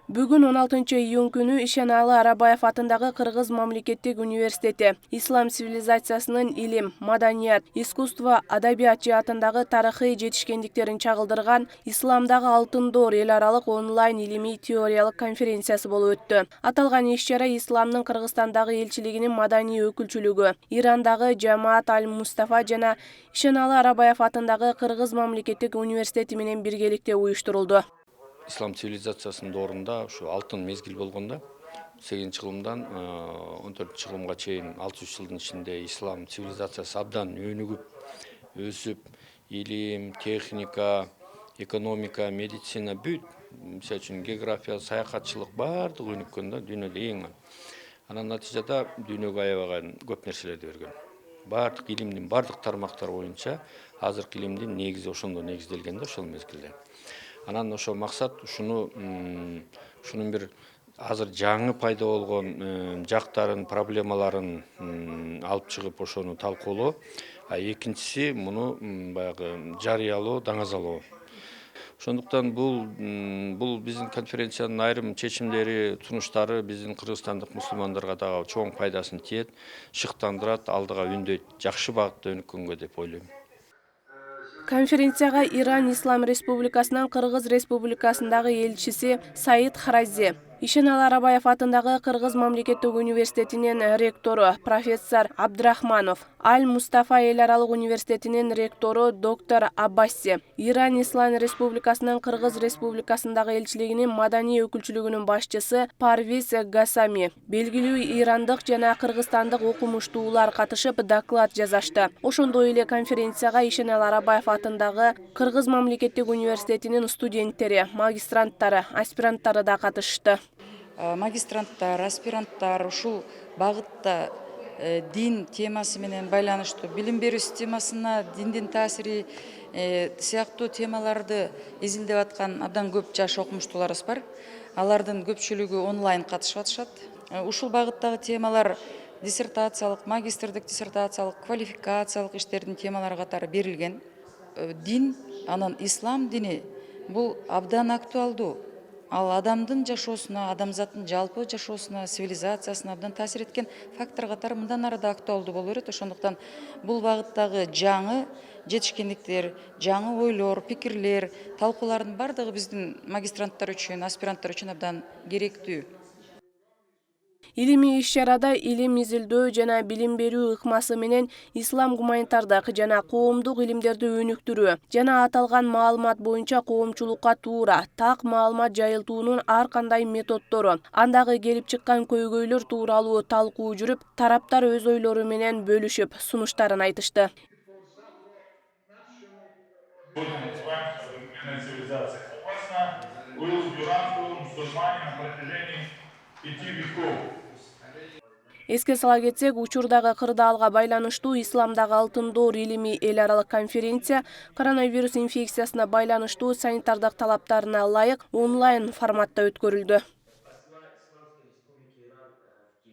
Бүгүн 16-июнь күнү Ишеналы Арабаев атындагы Кыргыз мамлекеттик университети ислам цивилизациясынын илим, маданият, искусство, адабият жаатындагы тарыхый жетишкендиктерин чагылдырган Исламдагы алтын доор эл аралык онлайн илимий теориялык конференциясы болуп өттү. Аталган иш-чара Исламдын Кыргызстандагы элчилигинин маданий өкүлчүлүгү, Ирандагы Жамаат аль-Мустафа жана Ишеналы Арабаев атындагы Кыргыз мамлекеттик университети менен биргеликте уюштурулду. Ислам цивилизациясынын доорунда ушу алтын мезгил болгондо 8-кылымдан 14-кылымга чейин 600 жылдын ичинде ислам цивилизациясы абдан өнүгүп, өсүп, илим, техника, экономика, медицина бүт, мисалы үчүн география, саякатчылык баардыгы өнүккөн да дүйнөдө эң. Анан натыйжада дүйнөгө аябаган көп нерселерди берген. Баардык илимдин баардык тармактары боюнча азыркы илимдин негизи ошондо негизделген да ошол мезгилде. Анан ошо максат ушунун бир азыр жаңы пайда болгон жактарын, проблемаларын алып чыгып ошону талкуулоо. А экинчиси муну баягы жарыялоо, даңазалоо. Ошондуктан бул биздин конференциянын айрым чечимдери, сунуштары биздин кыргызстандык мусулмандарга дагы чоң пайдасын тиет, шыктандырат, алдыга үндөйт, жакшы багытта өнүккөнгө деп ойлойм. Конференцияга Иран Ислам Республикасынын Кыргыз Республикасындагы элчиси Саид Харази, Ишеналы Арабаев атындагы Кыргыз мамлекеттик университетинин ректору профессор Абдрахманов, Аль-Мустафа эл аралык университетинин ректору доктор Аббаси, Иран Ислам Республикасынын Кыргыз Республикасындагы элчилигинин маданий өкүлчүлүгүнүн башчысы Парвиз Гасами, белгилүү ирандык жана кыргызстандык окумуштуулар катышып доклад жасашты. Ошондой эле конференцияга Ишеналы Арабаев атындагы Кыргыз мамлекеттик университетинин студенттери, магистранттары, аспиранттары да катышты. Магистранттар, аспиранттар ушул багытта дин темасы менен байланыштуу билим берүү системасына диндин таасири сыяктуу темаларды изилдеп аткан абдан көп жаш окумуштууларыбыз бар. Алардын көпчүлүгү онлайн катышып атышат. Ушул багыттагы темалар диссертациялык, магистрдик диссертациялык, квалификациялык иштердин темалары катары берилген. Дин, анан ислам дини бул абдан актуалдуу. Ал адамдын жашоосуна, адамзаттын жалпы жашоосуна, цивилизациясына абдан таасир эткен фактор катары мындан ары да актуалдуу боло берет. Ошондуктан бул багыттагы жаңы жетишкендиктер, жаңы ойлор, пикирлер, талкуулардын баардыгы биздин магистранттар үчүн, аспиранттар үчүн абдан керектүү. Илимий иш-чарада илим изилдөө жана билим берүү ыкмасы менен ислам гуманитардык жана коомдук илимдерди өнүктүрүү жана аталган маалымат боюнча коомчулукка туура, так маалымат жайылтуунун ар кандай методдору, андагы келип чыккан көйгөйлөр тууралуу талкуу жүрүп, тараптар өз ойлору менен бөлүшүп, сунуштарын айтышты. Эске сала кетсек, учурдагы кырдаалга байланыштуу Исламдагы алтын доор илимий эл аралык конференция коронавирус инфекциясына байланыштуу санитардык талаптарына ылайык онлайн форматта өткөрүлдү.